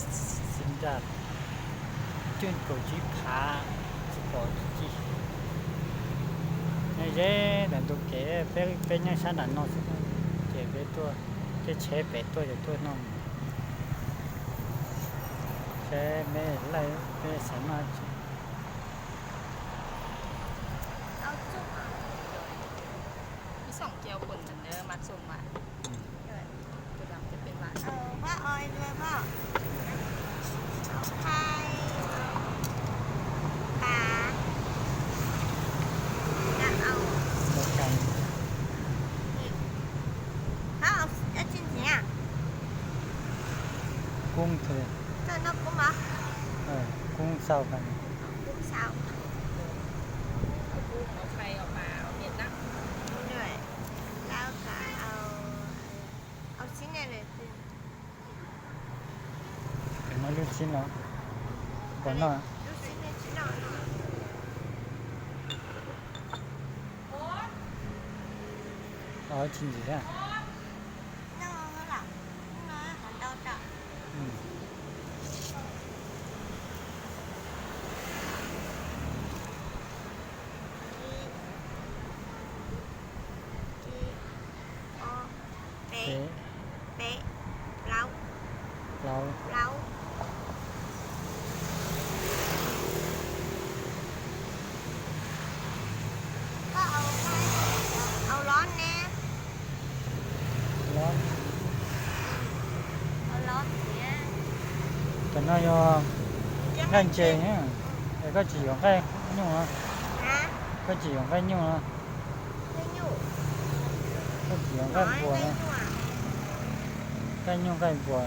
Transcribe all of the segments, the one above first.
sinh ra chuyên cầu chí phá chỉ có chỉ này dễ là tôi kể bé nhà sản là nó sẽ kể bé tôi cái chế bé tôi để tôi nó sẽ mẹ lại bé sản màมีสองเจียวคนเหมือนเดิมมัดส่งมาตัวดำจะเป็นหวาน พ่อออยด้วยพ่อเอาไข่ปลาจะเอา một cành พ่อเอาชิ้นนี้อ่ะ cung thì เธอนกกุ้งเหรอ cung sau cành กุ้งสาว เอากุ้งเอาไข่เอาปลาเอาเห็ดนะ ด้วยแล้วก็เอาชิ้นนี้เลยสิ cái nó lưu chín nó còn nó ดูชิ้นนี้ชิ้นหน่อย ở chín gì đó นั่งลงแล้วหรอนั่งลงหันดาวจ้ะ ừ. เป๊ะ thế เป๊ะเล้า lâu เล้าก็เอาไข่เอาร้อนแน่ nó เอาร้อนเนี้ย cho nó vô cành chè nhá để có chỉ có cái nhung hả ฮะ có chỉ có cái nhung hả ไม่อยู่ có chỉ có น้อ cái ย bùa ไม่ này อยู่อ่ะ cái nhung cái bùa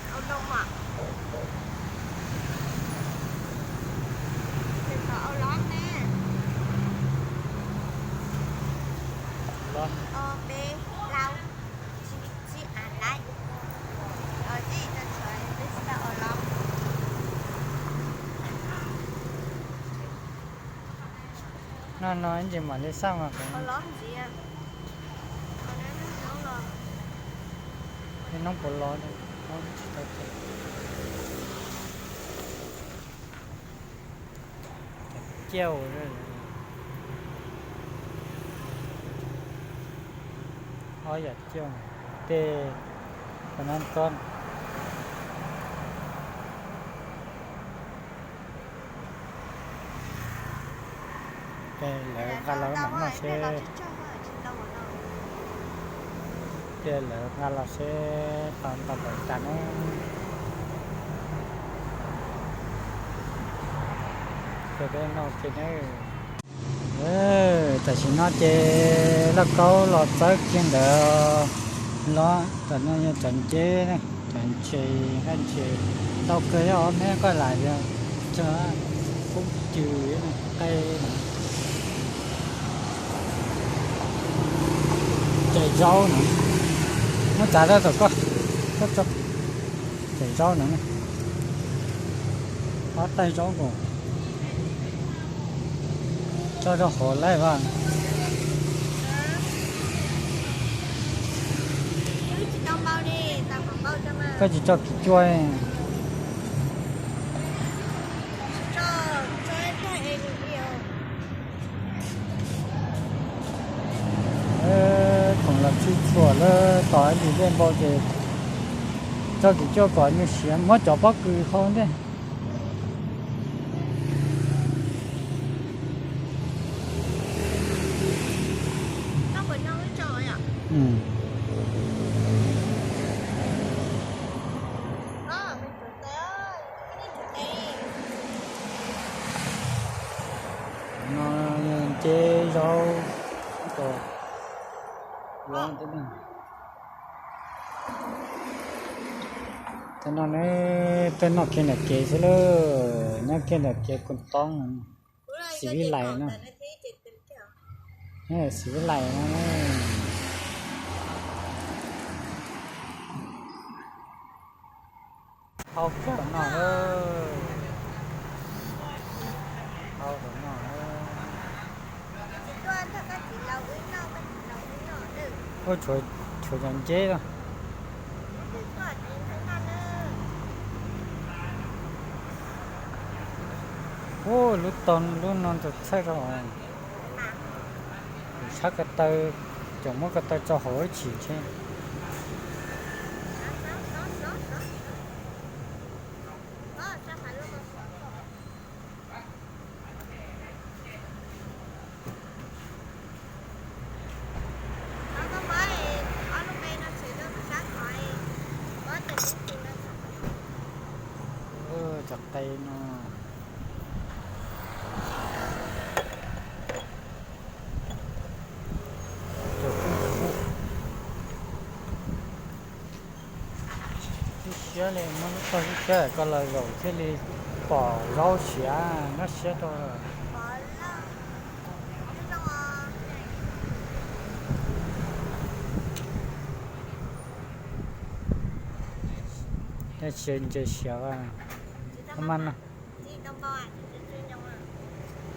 เอานมอ่ะเดี๋ยวเขาเอาร้อนแน่ đó โอเปเราชีอ่านได้เอาที่จะสวยดิสตาเอาร้อน nó nói gì mà đi sao mà เอา cái ร้อนสิอ่ะเอานั้นน้องรอ cái nóng của lo đấy nó treo rồi ôi dạ treo tê còn ăn con tê là gà lẩu nóng là sẽ tê là gà lẩu sẽ toàn toàn toàn chắn ấy tê bên nó trên đấy tại vì nó chế nó câu lọt tới trên đó nó tại nó như trận chế này trận chế cái chế tao cưới ở mẹ coi lại rồi cho cũng trừ này cây này chạy rau nữa nó trả ra rồi con rất chậm chạy rau nữa này bắt tay rau của cho nó khổ lại vào Đông bao đi, tao còn bao cho mà. cái gì cho cái chuối Cho em nhiều. còn là chú chùa là tỏi thì bên bao giờ cho cái cho gọi như xiên mất cho bác cứ không đấy Nó vẫn đâu hết trời ạ. ừ. Mình thử tế ơi. Cái này thử tế. nó chế rau rồi rau thế này thế nó kia là kế thế lơ nó kia là kế con tông xí lại nó nè xí lại nó hao phở nó ơi hao phở nó ơi Chỉ toàn thật là chỉ lâu với nó, mình lâu với nó được. ôi chuột chuột dàn chế đó Cái quả chín thanh thanh ơ. ô lúc tòn lúc non thật sai rồi Mà chắc cái tay chẳng mất cái tay cho hỏi chỉ chứ nó. Sao phải luôn mà. Nó có mới ở lúc đây nó sẽ đưa nó sáng khỏi. Có tình thì nó chặt tay nó xía lên nó có cái có lời rồi thế đi bỏ rau xía nó xía thôi bỏ lắm. Nó nó xía chơi xía à không ăn à chị đồng bò à chị chuyên trong à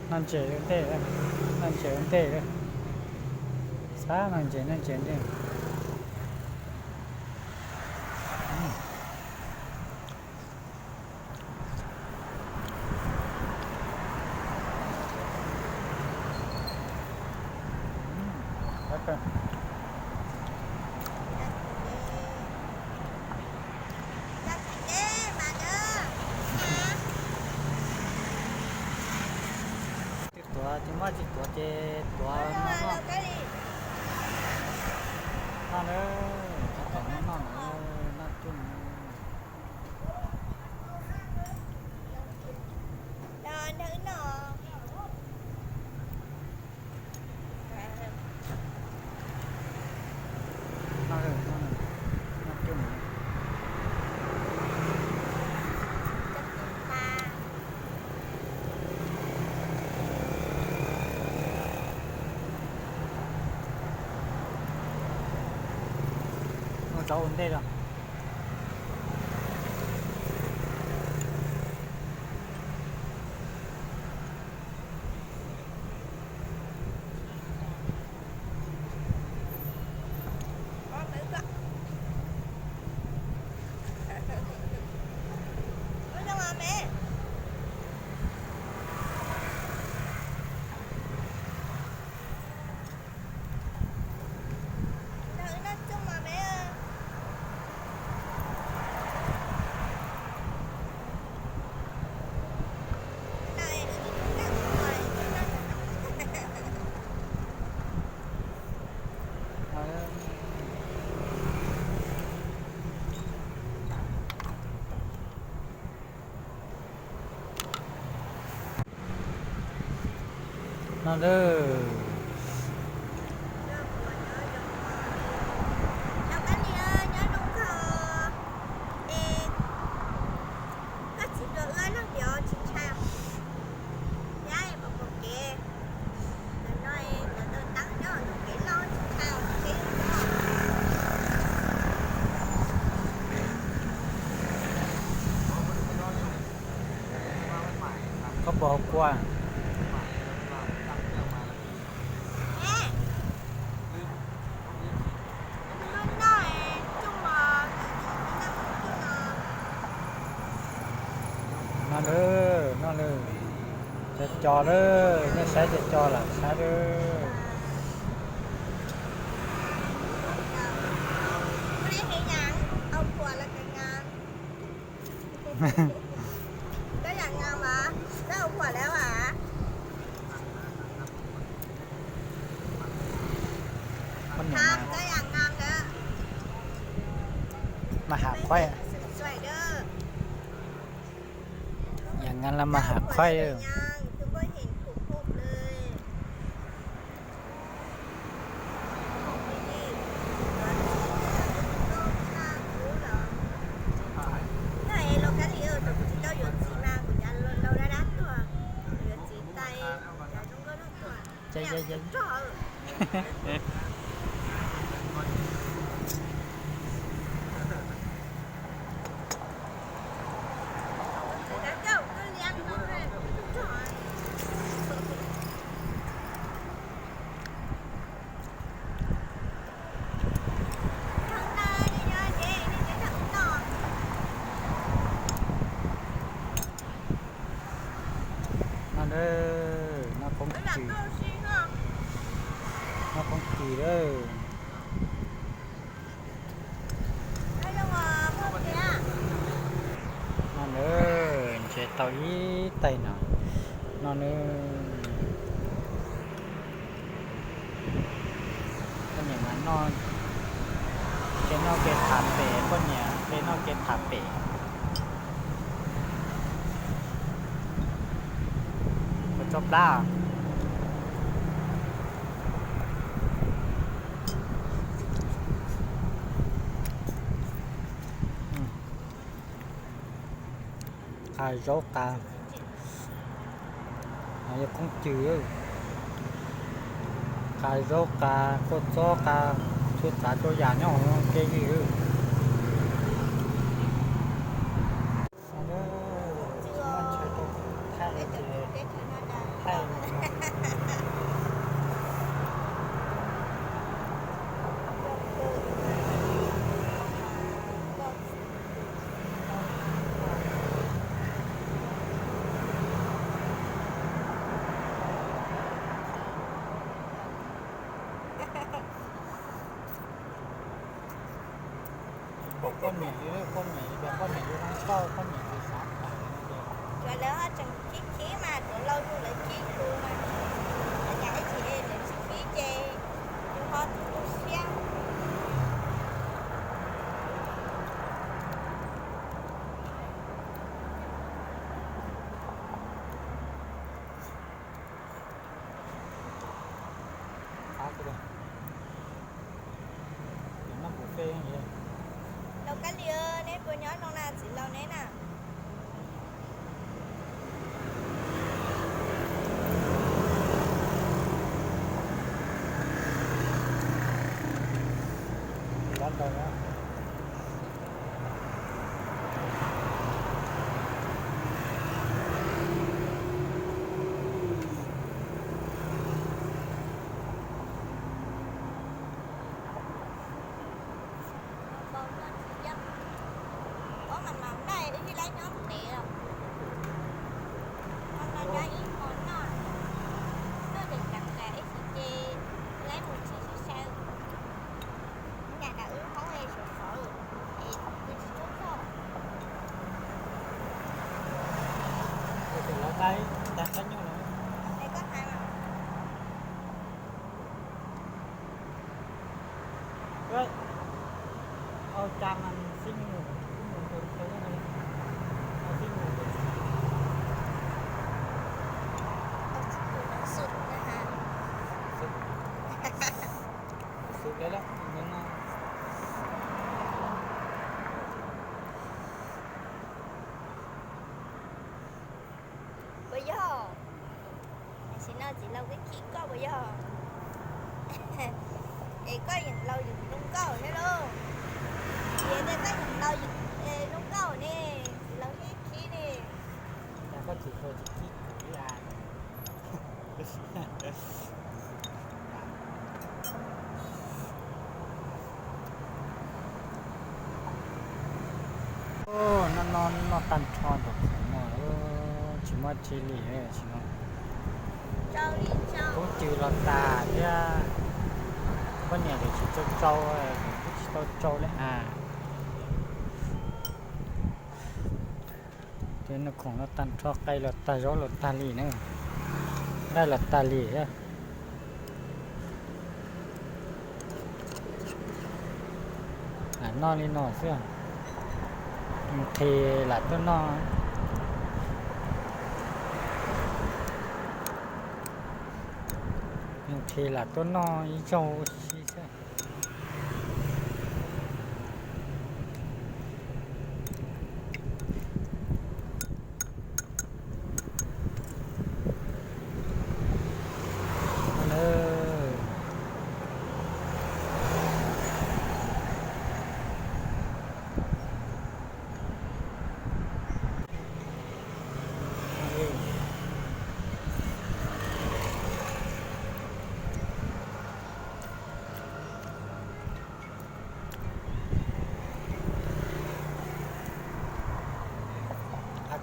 nó chơi cái thế đấy nó chơi cái thế đấy sao nó chơi đấy ok ra chị ghê bà nữa tua thì mà chỉ tua chơi tua nó nó là cái gì nó nữa nó chung đó nữ nó nó chung bà nó cháu ổn đây rồi có nữ cơ ôi đâu mà mẹ nữ nó chung mà mẹ ơi này nữ chung các người nó đưa đâu cái gì ơi nhớ đúng không ê các chị được ơi nó điều chị sao giá em một kia là nói là tôi tặng cho nó cái lo chị sao cái có bỏ qua nè nó nói chung mà nó đưa cho đó nó sẽ cho là sao đó cái này ngàn ông của là cái ngàn cái dạng ngàn mà cái ông củaแล้วà con nhỏ ทำก็อย่างงามเด้อ มาหาควาย สวยเด้อ อย่างงั้นแล้วมาหาควายเด้อ ยังคือบ่เห็นคุบๆเลยนี่Này, lo cái gì ở trong chị tao dọn xì mà của nhà lâu đã đắt rồi. Dọn xì tay, nhà trong có đắt rồi. Chạy, chạy, chạy. Trời. Đã đâu, tôi đi ăn nó rồi. Trời. nó không kỳ đó Ai đâu mà không kìa. nó nữa chế tàu ý tay nó nữa con nhà mà nó cái thảm bể con nhà nó cái thảm bể có chốt đá ai rốt ta ai cũng chữ ai rốt ta có chó ta chút ta cho già nhau cái gì ư Để tự để thử nó ra. thay con nhảy đi đằng sau con nhảy đi sát Rồi lỡ chẳng khí mà tụi lâu luôn lại khí luôn mà. Ở nhà chị để khí chê. Nhưng họ tụi xem. phá cái đây nó bộ phê như vậy Đâu cá lia nên bữa nhỏ nó là chỉ lâu nè nè. lăn đầu đó Bông nó chỉ dấp. Có mà nằm đây để đi lấy nhóm tiệm. Con nó ra ít món nọ. Nó được đặt cả chị chê. Lấy một chị sao. Nhà đã ướt máu em sợ sợ. Em đi chút thôi. thì là tay đặt đánh nhau nữa Đây có hai mà. rồi trang ăn xin ngủ từ từ cái này xin ngủ từ Nó sụt nữa hả? sụt đấy đó nhưng mà Bây giờ anh xin nói chỉ lâu cái khí có bây giờ. Ê có những lâu dựng đúng cầu nè luôn. Vậy đây có những lâu dựng đúng cầu nè. Chỉ lâu cái khí nè. ta có chỉ thôi chỉ kít của à ô nó tan tròn được mà chỉ mà chỉ lì ấy chỉ nó Trâu đi trâu. cũng trừ là tà chứ có nhà để chỉ cho trâu chỉ cho trâu đấy à thế nó cũng nó tan cho cây là ta gió là ta lì nữa đây là ta lì á nó đi nó xưa thì là tôi nó thì là tôi no ý châu xí xưa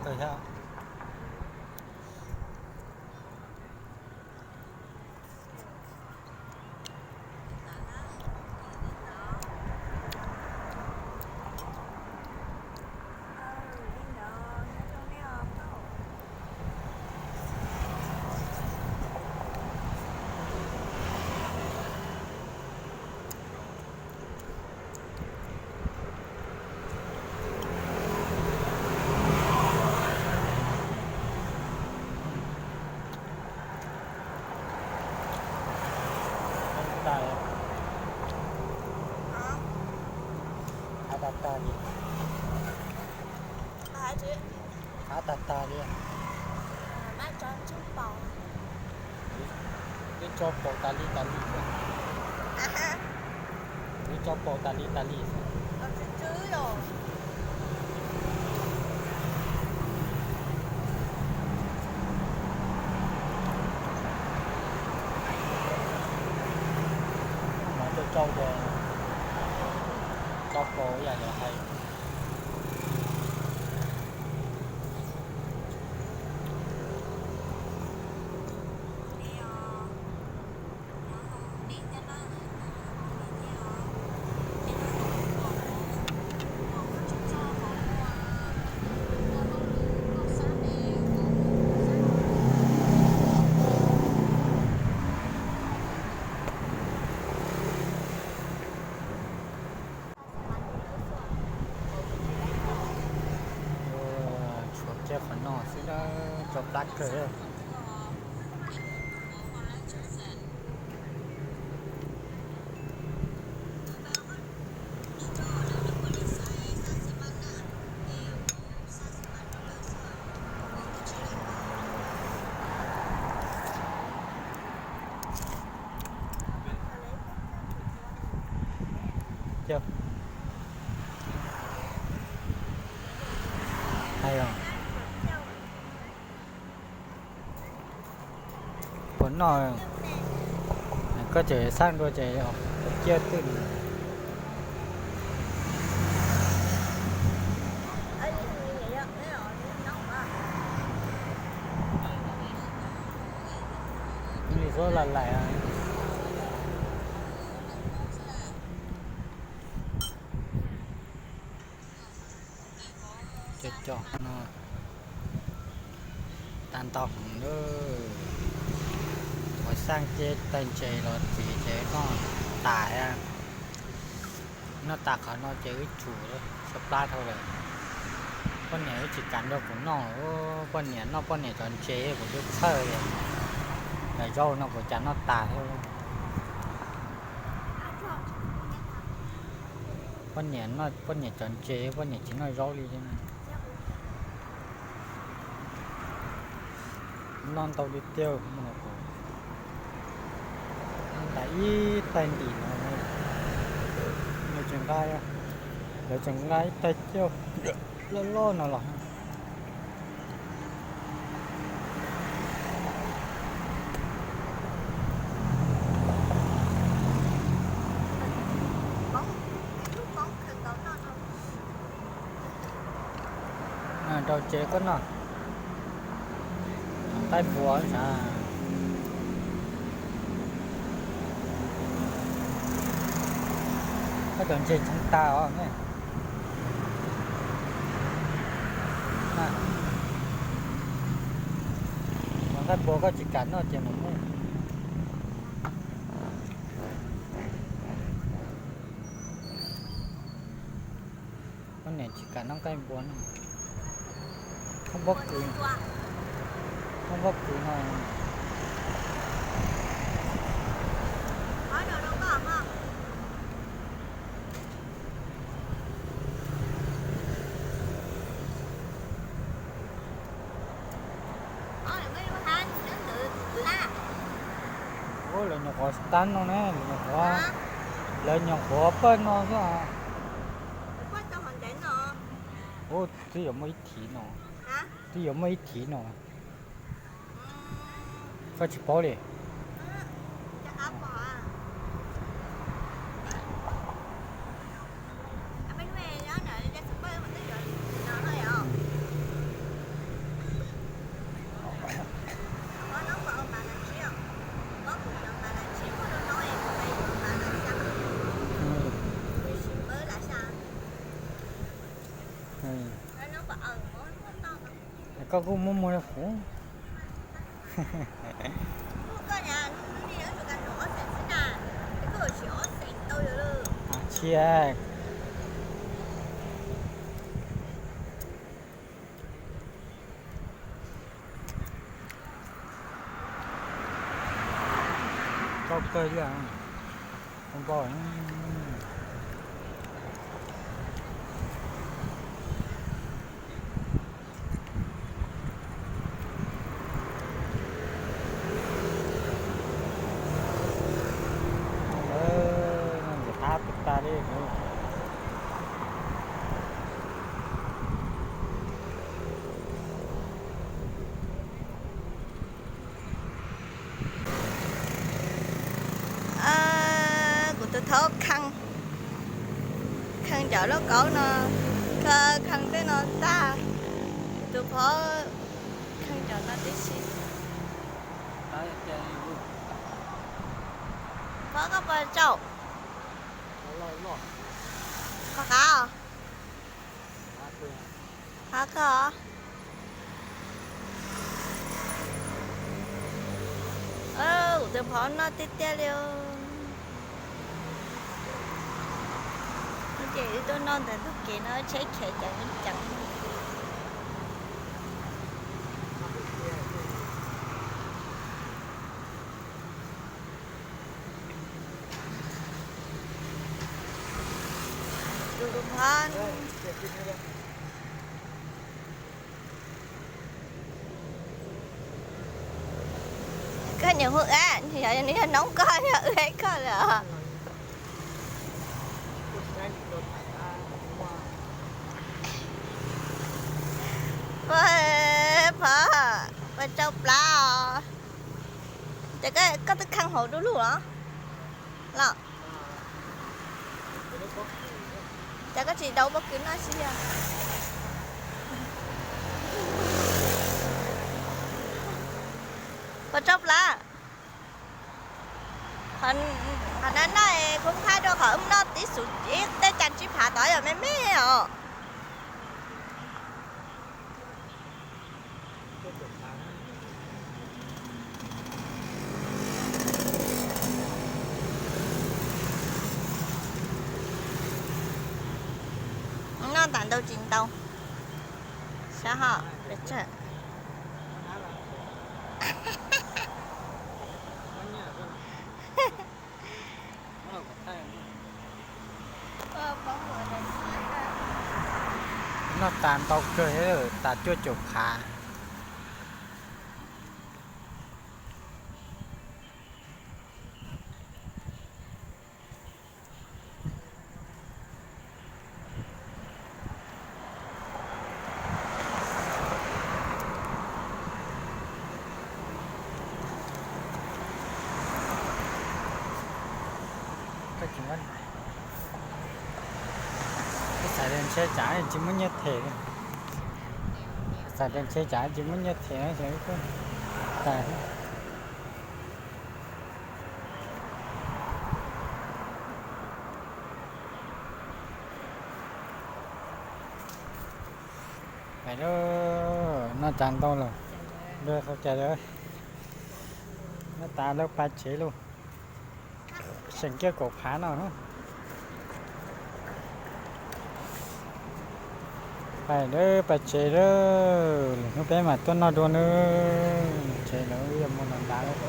rồi ha lại Hả? thả tạt ta đi Hả chị? thả tạt ta đi Má cho anh chút bò. đi cho bộ ta li À ha. đi cho bộ ta li Con sẽ chứ rồi. mà cho trâu về cho bộ vậy là hay chuột che phần nọ sẽ đã chọc đắt rồi chưa hay không phần nọ có thể sang đôi trẻ học chia từng Ê, như vậy đó, thế rồi, nóng quá. lý do là lại chết cho nó tan tọc nữa rồi sang chế tên chế rồi chỉ chế nó tải nó tạc ở nó chế cái chủ đó supply thôi rồi con nhảy chỉ cắn được của nó con nhảy nó con nhảy chọn chế của cái sơ rồi để dâu nó của chắn nó tải thôi con nhảy chọn chế con nhảy chỉ nói dâu đi thế này non tàu đi tiêu mà nó có tại tay đi nó chừng gai để chừng gai tay tiêu lo nó là đầu chế con nào tay búa sao cái đường trên chúng ta đó nghe mà cái búa có chỉ cắn nó chỉ một mũi con này chỉ cắn nó cái búa này. Không bốc cứ nào Hỏi đồ đâu có ẩm không? Hỏi mấy đứa hắn đến tự la. ôi là nhỏ khó tan nó nè nhỏ khó là nhỏ khó bên nó chứ à Quát tao hoàn đến nó. ô tí ở mấy tí nó Hả? tí ở mấy tí nó phải chỉ bỏ đi Chắc áp bỏ à. À bên mẹ nó nè ra super mà tới rồi. Nó thôi không? Có nó vợ mà là chiêu. Có phụ nữ mà là chiêu có nó nói em đây mà là sao? Vì xin mới là sao? Nó vợ nó to mà. có cũng muốn mua phủ Có nhà nó đi ở chỗ gần nó sẽ nè. Cái cửa chỉ ở sẽ tôi được. à chia có cơ chứ à không bỏ thả ta đi của tôi thốt khăn khăn chợ nó cổ nó khăn tới nó ta tôi phó khăn chợ nó tí xí phó có bao trâu có cả hả có của tôi phó nó tí tê liêu chị tôi non thì tôi kia nó chết khẽ chẳng tôi đúng hơn có nhiều hương á thì giờ này nóng coi ấy coi là phải trâu pla chắc cái có cái khăn hộ đủ luôn hả là chắc có gì đâu bất cứ nói gì à phải trâu pla hình anh nói cũng thay đồ khởi nó tí sụt ít tới chăn chip hạ tỏi rồi mấy à nó tặng đâu chín đâu sao hả được chưa nó tàn tao cười hết rồi ta chưa chụp khá cái chuyện đó cái xài đèn xe trái chỉ muốn nhất thể xài đèn xe trái chỉ muốn nhất thể nó sẽ có tài phải đó nó tràn to rồi đưa không chạy được nó ta lớp ba chế luôn sừng kia cổ phá nào nữa phải đó ba chế đó nó bé mà tôi nó đua nữa chế nữa bây giờ mình làm đá nữa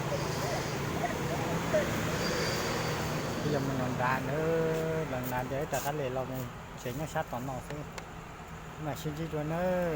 bây giờ mình làm đá nữa lần nào để ta thắt lệ lòng chế nó sát toàn nọ thôi mà xin chỉ cho nữa